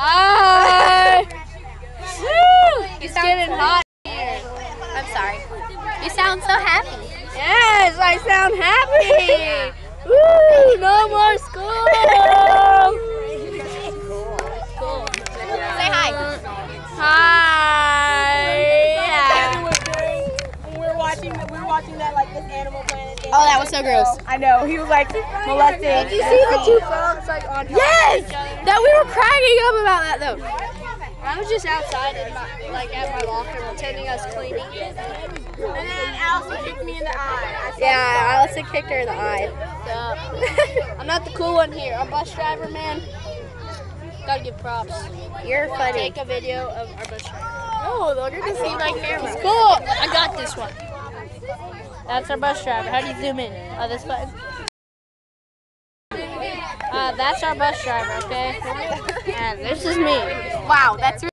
Hi! Woo! It's getting hot here. I'm sorry. You sound so happy. Yes, I sound happy. Woo! No more school. Cool. Say hi. Hi. We were watching that like this Animal Planet thing. Oh, that was so gross. I know. He was like molesting. Did you see the two frogs like on top Yes! of each other? That we were cracking up about that though. I was just outside in my, like at my locker pretending I was cleaning. And then Allison kicked me in the eye. Yeah, Allison kicked her in the eye. I'm not the cool one here. I'm bus driver, man. Gotta give props. You're funny. Take a video of our bus driver. Oh, they're gonna see my camera. It's cool. I got this one. That's our bus driver. How do you zoom in? Oh, this button. That's our bus driver, okay? And this is me. Wow, that's